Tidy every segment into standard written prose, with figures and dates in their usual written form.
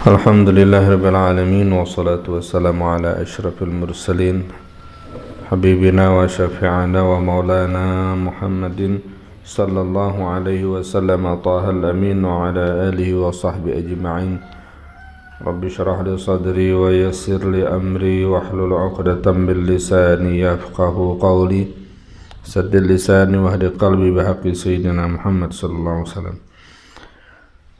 Alhamdulillahirabbil alamin wassalatu wassalamu ala asyrafil mursalin habibina wa syafi'ana wa maulana Muhammadin sallallahu alaihi wasallam tahal amin wa ala alihi wa sahbihi ajma'in. Rabbi syrah li sadri wa yassir li amri wahlul 'uqdatam min lisani yafqahu qawli saddid lisani wahdi qalbi bihaqqi sayyidina Muhammad sallallahu alaihi wasallam.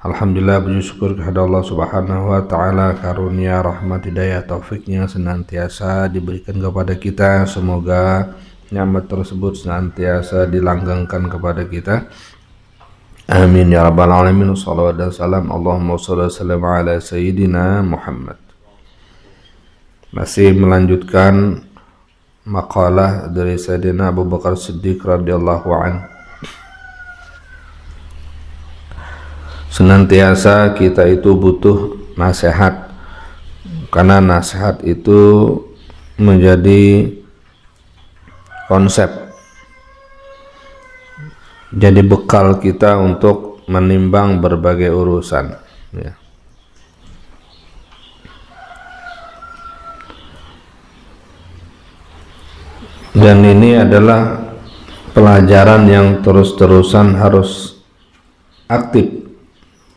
Alhamdulillah, puji syukur kepada Allah Subhanahu wa taala, karunia rahmat hidayah taufiknya senantiasa diberikan kepada kita. Semoga nikmat tersebut senantiasa dilanggengkan kepada kita. Amin ya rabbal alamin. Shalawat dan salam Allahumma shalli wa sallim ala sayyidina Muhammad. Masih melanjutkan makalah dari Sayyidina Abu Bakar Siddiq radhiyallahu anhu. Senantiasa kita itu butuh nasihat, karena nasihat itu menjadi konsep, jadi bekal kita untuk menimbang berbagai urusan, ya. Dan ini adalah pelajaran yang terus-terusan harus aktif,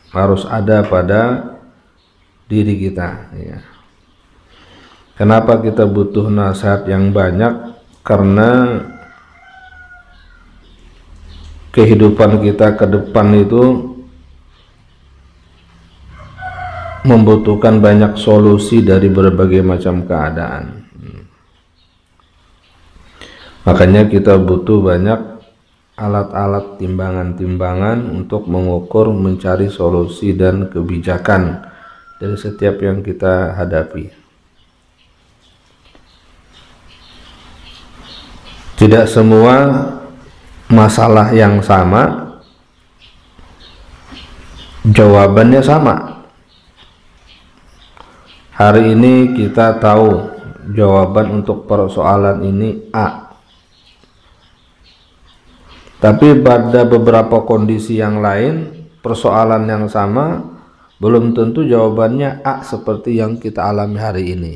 harus ada pada diri kita, ya. Kenapa kita butuh nasihat yang banyak? Karena kehidupan kita ke depan itu membutuhkan banyak solusi dari berbagai macam keadaan. Makanya kita butuh banyak alat-alat timbangan-timbangan untuk mengukur, mencari solusi dan kebijakan dari setiap yang kita hadapi. Tidak semua masalah yang sama jawabannya sama. Hari ini kita tahu jawaban untuk persoalan ini A, tapi pada beberapa kondisi yang lain, persoalan yang sama belum tentu jawabannya A seperti yang kita alami hari ini.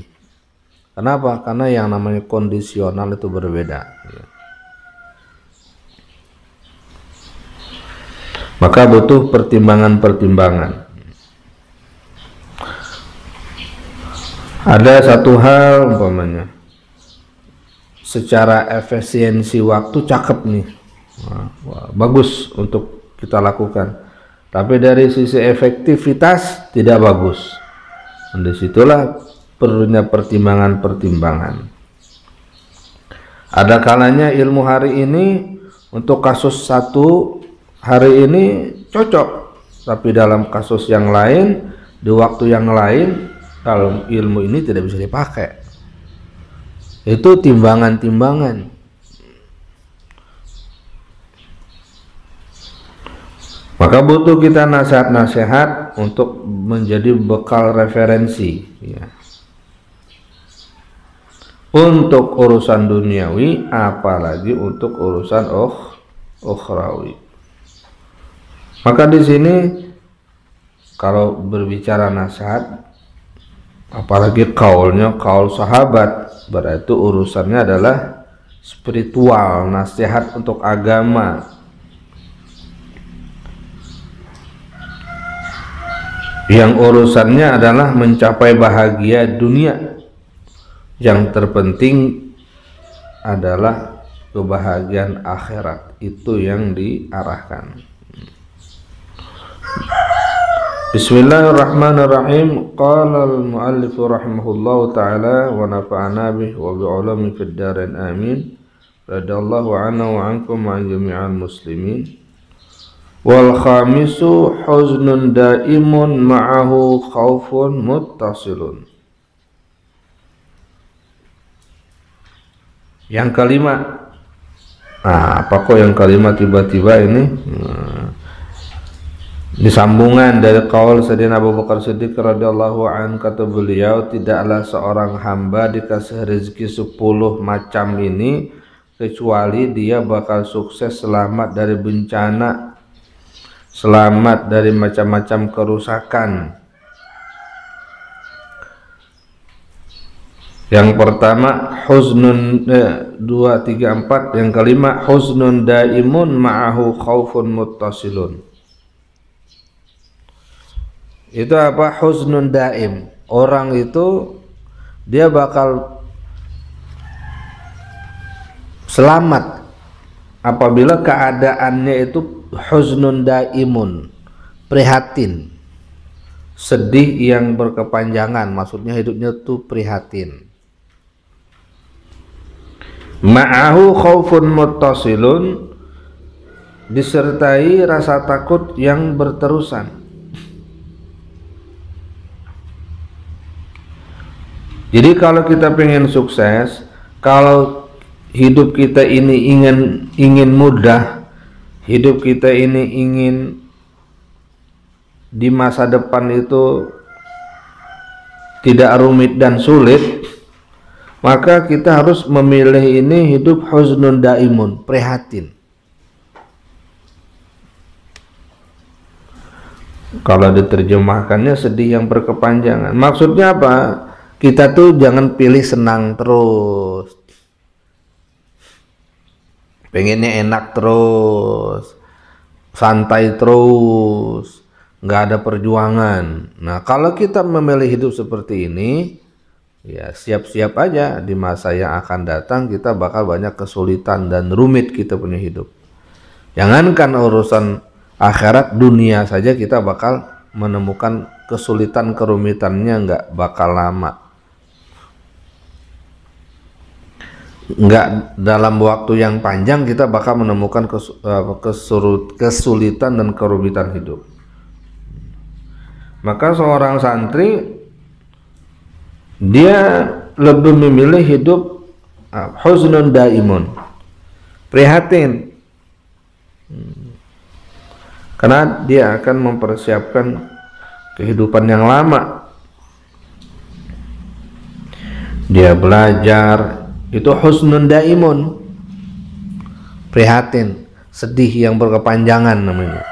Kenapa? Karena yang namanya kondisional itu berbeda. Maka butuh pertimbangan-pertimbangan. Ada satu hal umpamanya, secara efisiensi waktu cakep nih. Wah, bagus untuk kita lakukan, tapi dari sisi efektivitas tidak bagus. Dan disitulah perlunya pertimbangan-pertimbangan. Ada kalanya ilmu hari ini untuk kasus satu hari ini cocok, tapi dalam kasus yang lain, di waktu yang lain, kalau ilmu ini tidak bisa dipakai. Itu timbangan-timbangan. Maka butuh kita nasihat-nasihat untuk menjadi bekal referensi, ya. Untuk urusan duniawi, apalagi untuk urusan ukhrawi. Maka di sini kalau berbicara nasihat, apalagi kaul sahabat, berarti urusannya adalah spiritual, nasihat untuk agama. Yang urusannya adalah mencapai bahagia dunia. Yang terpenting adalah kebahagiaan akhirat. Itu yang diarahkan. Bismillahirrahmanirrahim. Qala al-muallif rahimahullahu ta'ala wa nafa'ana bih wa bi'ulumi fid darain amin. Radallahu anna wa ankum wa an jami'al muslimin. Wal khamisu huznun daimun ma'ahu khaufun muttasilun. Yang kelima, apa kok yang kelima tiba-tiba ini? Disambungan dari qaul Sayyidina Abu Bakar Siddiq radhiyallahu anhu, kata beliau, tidaklah seorang hamba dikasih rezeki 10 macam ini kecuali dia bakal sukses, selamat dari bencana, selamat dari macam-macam kerusakan, Yang pertama huznun 2, 3, 4. Yang kelima huznun daimun ma'ahu khaufun muttasilun. Itu apa? Huznun daim. Orang itu dia bakal selamat apabila keadaannya itu huznun daimun, prihatin, sedih yang berkepanjangan. Maksudnya hidupnya tuh prihatin. Ma'ahu khaufun muttasilun, disertai rasa takut yang berterusan. Jadi kalau kita pengen sukses, kalau hidup kita ini ingin mudah, hidup kita ini ingin di masa depan itu tidak rumit dan sulit, maka kita harus memilih ini hidup huznun daimun, prihatin. Kalau diterjemahkannya sedih yang berkepanjangan. Maksudnya apa? Kita tuh jangan pilih senang terus, pengennya enak terus, santai terus, nggak ada perjuangan. Nah, kalau kita memilih hidup seperti ini, ya siap-siap aja di masa yang akan datang kita bakal banyak kesulitan dan rumit kita punya hidup. Jangankan urusan akhirat, dunia saja kita bakal menemukan kesulitan, kerumitannya nggak bakal lama. Nggak dalam waktu yang panjang kita bakal menemukan kesulitan dan kerumitan hidup. Maka seorang santri dia lebih memilih hidup huznun daimun, prihatin, karena dia akan mempersiapkan kehidupan yang lama. Dia belajar, itu husnun daimun, prihatin, sedih yang berkepanjangan namanya.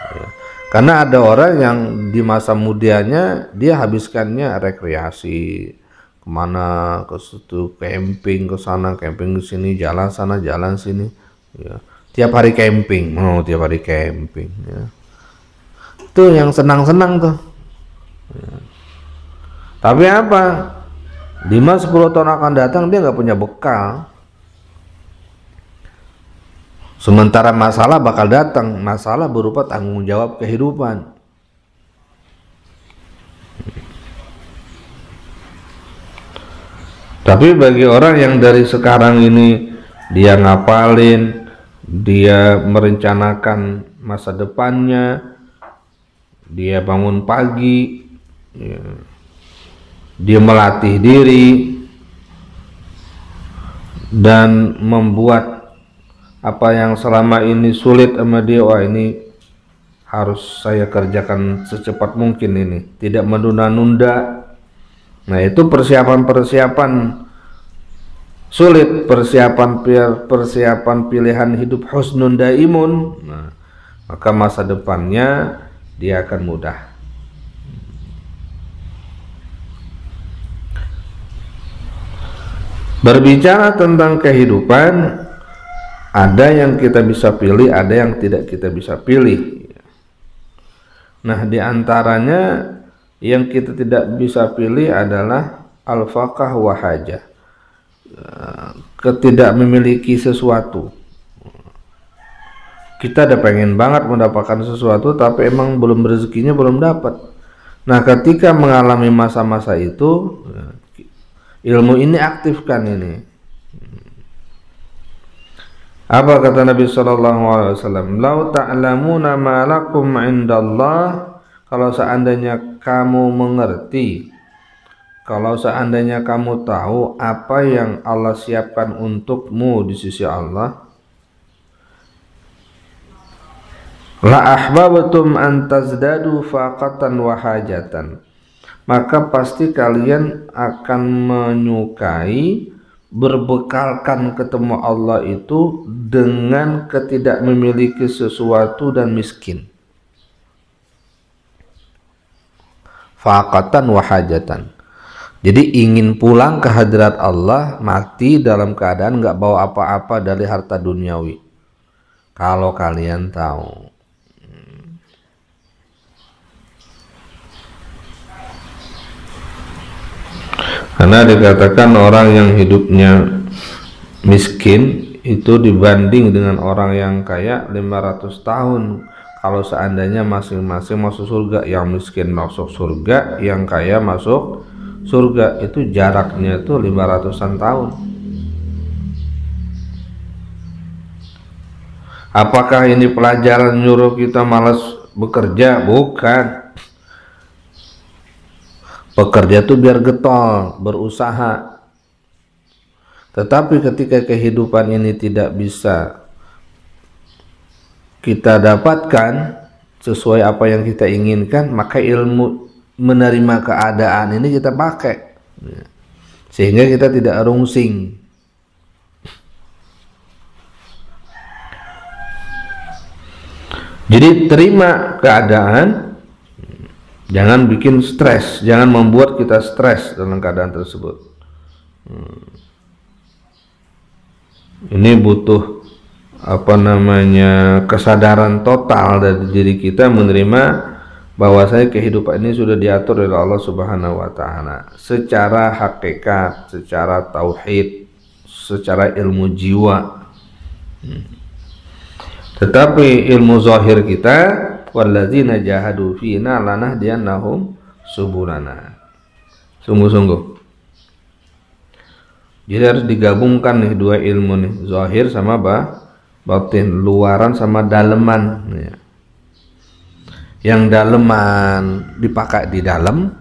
Karena ada orang yang di masa mudanya dia habiskannya rekreasi, kemana, ke situ camping, ke sana camping, ke sini, jalan sana jalan sini, ya. Tiap hari camping, tiap hari camping, ya. Itu yang senang-senang tuh, ya. Tapi apa? 5-10 tahun akan datang dia nggak punya bekal. Sementara masalah bakal datang, masalah berupa tanggung jawab kehidupan. Tapi bagi orang yang dari sekarang ini dia ngapalin, dia merencanakan masa depannya, dia bangun pagi, ya, dia melatih diri dan membuat apa yang selama ini sulit sama dia, wah ini harus saya kerjakan secepat mungkin ini, tidak menunda-nunda. Nah, itu persiapan-persiapan sulit, persiapan pilihan hidup husnun daimun. Nah, maka masa depannya dia akan mudah. Berbicara tentang kehidupan, ada yang kita bisa pilih, ada yang tidak kita bisa pilih. Nah, diantaranya yang kita tidak bisa pilih adalah al-faqah wa hajah, ketidak memiliki sesuatu. Kita ada pengen banget mendapatkan sesuatu, tapi emang belum rezekinya belum dapat. Nah, ketika mengalami masa-masa itu, ilmu ini aktifkan ini. Apa kata Nabi SAW? Lau ta'lamuna ma lakum indallah, kalau seandainya kamu mengerti, kalau seandainya kamu tahu apa yang Allah siapkan untukmu di sisi Allah, la ahbabtum an tazdadu faqatan wa hajatan, maka pasti kalian akan menyukai berbekalkan ketemu Allah itu dengan ketidak memiliki sesuatu dan miskin. Faqatan wa hajatan, Jadi ingin pulang ke hadirat Allah, mati dalam keadaan nggak bawa apa-apa dari harta duniawi. Kalau kalian tahu. Karena dikatakan orang yang hidupnya miskin itu dibanding dengan orang yang kaya 500 tahun. Kalau seandainya masing-masing masuk surga, yang miskin masuk surga, yang kaya masuk surga, itu jaraknya itu 500-an tahun. Apakah ini pelajaran nyuruh kita malas bekerja? Bukan. Bekerja itu biar getol, berusaha. Tetapi ketika kehidupan ini tidak bisa kita dapatkan sesuai apa yang kita inginkan, maka ilmu menerima keadaan ini kita pakai, sehingga kita tidak rungsing. Jadi terima keadaan, jangan bikin stres, jangan membuat kita stres dalam keadaan tersebut. Ini butuh kesadaran total dari diri kita menerima bahwasanya kehidupan ini sudah diatur oleh Allah Subhanahu wa taala secara hakikat, secara tauhid, secara ilmu jiwa. Tetapi ilmu zahir kita, walladzina jahadu fina lanahdiyannahum subulana. Sungguh-sungguh. Jadi harus digabungkan nih dua ilmu nih, zahir sama batin, luaran sama daleman. Yang daleman dipakai di dalam,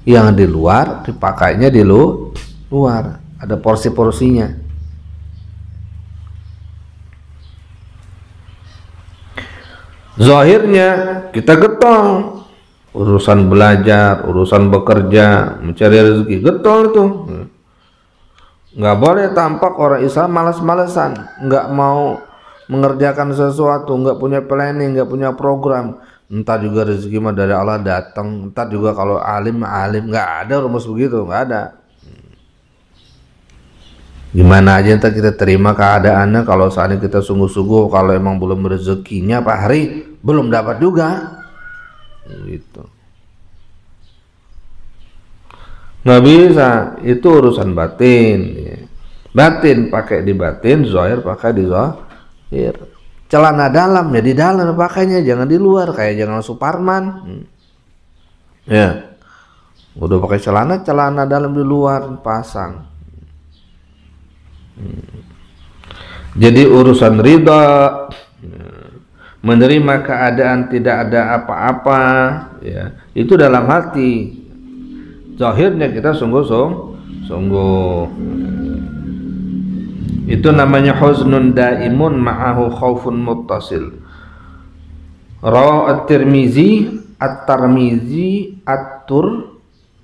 yang di luar dipakainya di luar. Ada porsi-porsinya. Zahirnya kita getol, urusan belajar, urusan bekerja, mencari rezeki, getol itu. Nggak boleh tampak orang Islam malas-malesan, nggak mau mengerjakan sesuatu, nggak punya planning, nggak punya program. Entar juga rezeki mah dari Allah datang, entar juga kalau alim, nggak ada rumus begitu, nggak ada. Gimana aja entar kita terima keadaannya kalau saatnya kita sungguh-sungguh, kalau emang belum rezekinya Pak Hari, belum dapat juga. Gitu. Nggak bisa, itu urusan batin. Batin pakai di batin, zahir pakai di zahir. Celana dalam ya di dalam pakainya, jangan di luar, kayak jangan Suparman. Ya, udah pakai celana dalam di luar pasang. Jadi urusan ridha, menerima keadaan tidak ada apa-apa, ya itu dalam hati. Zahirnya kita sungguh-sungguh. Itu namanya huznun daimun ma'ahu khaufun muttasil. Rawa at-Tirmizi, at-Tirmizi, at-Turmuzi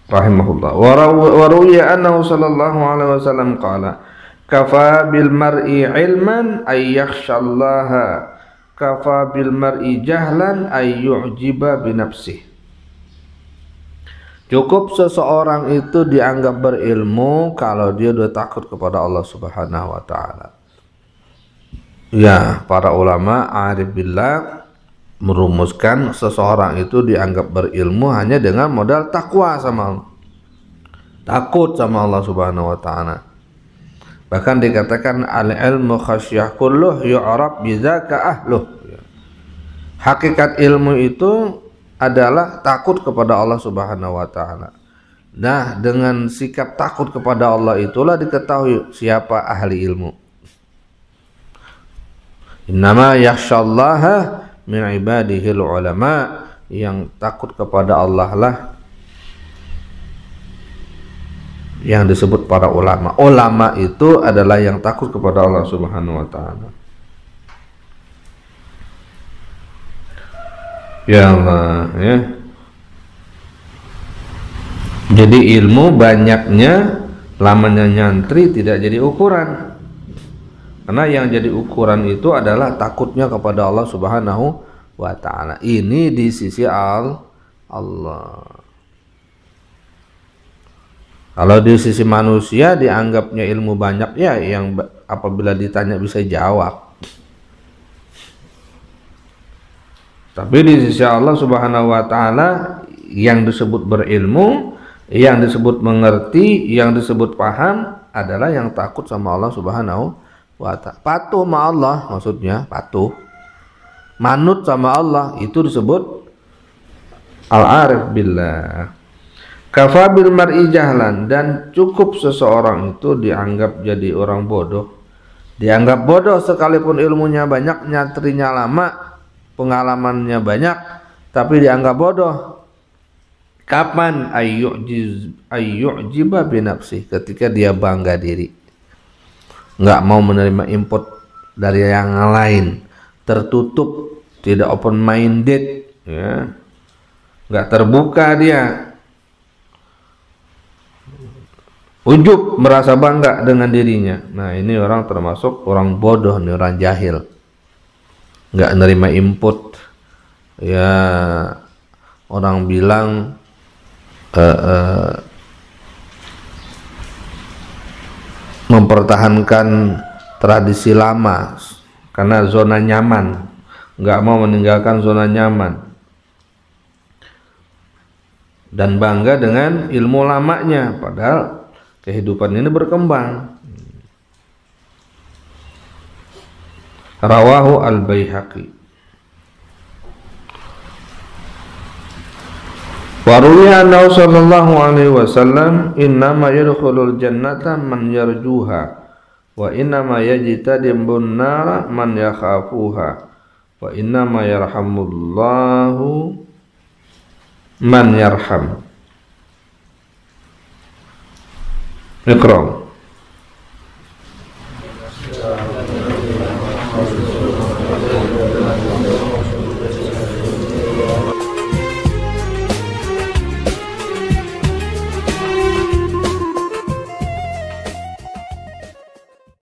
rahimahullah. Wa ruwiya annahu sallallahu alaihi wasallam qala kafa bil mar'i ilman ay yakhshallaha kafa bil mar'i jahlan ay yu'jiba bi nafsihi. Cukup seseorang itu dianggap berilmu kalau dia sudah takut kepada Allah Subhanahu wa taala. Ya, para ulama arif billah merumuskan seseorang itu dianggap berilmu hanya dengan modal takwa sama Allah. Takut sama Allah Subhanahu wa taala. Bahkan dikatakan al-ilmu khasyah kulluh yu'rab bidzaka ahluh. Hakikat ilmu itu adalah takut kepada Allah Subhanahu wa taala. Nah, dengan sikap takut kepada Allah itulah diketahui siapa ahli ilmu. Innama yakhshallaha min ibadihil ulama, yang takut kepada Allah lah yang disebut para ulama. Ulama itu adalah yang takut kepada Allah Subhanahu wa taala. Ya Allah, ya. Jadi ilmu banyaknya, lamanya nyantri tidak jadi ukuran. Karena yang jadi ukuran itu adalah takutnya kepada Allah Subhanahu wa taala. Ini di sisi Allah. Kalau di sisi manusia dianggapnya ilmu banyak ya, yang apabila ditanya bisa jawab. Tapi di sisi Allah Subhanahu wa taala yang disebut berilmu, yang disebut mengerti, yang disebut paham adalah yang takut sama Allah Subhanahu wa ta'ala. Patuh sama Allah, maksudnya patuh. Manut sama Allah, itu disebut al-arif billah. Kafabil mar'i jahlan, dan cukup seseorang itu dianggap jadi orang bodoh. Dianggap bodoh sekalipun ilmunya banyak, nyatrinya lama, pengalamannya banyak, tapi dianggap bodoh. Kapan? Ayyu'jiba binafsih, ketika dia bangga diri, nggak mau menerima input dari yang lain, tertutup, tidak open minded, ya, nggak terbuka dia, ujub, merasa bangga dengan dirinya. Nah, ini orang termasuk orang bodoh, nih orang jahil, nggak nerima input. Ya, orang bilang mempertahankan tradisi lama karena zona nyaman, nggak mau meninggalkan zona nyaman, dan bangga dengan ilmu lamanya, padahal kehidupan ini berkembang. Rawahu al-Baihaqi. Wa ruwiya annahu sallallahu alaihi wasallam innama yadkhulul jannata man yarjuha wa innama yajtadibun nara man yakhafuha wa innama yarhamullahu man yarham. Iqra.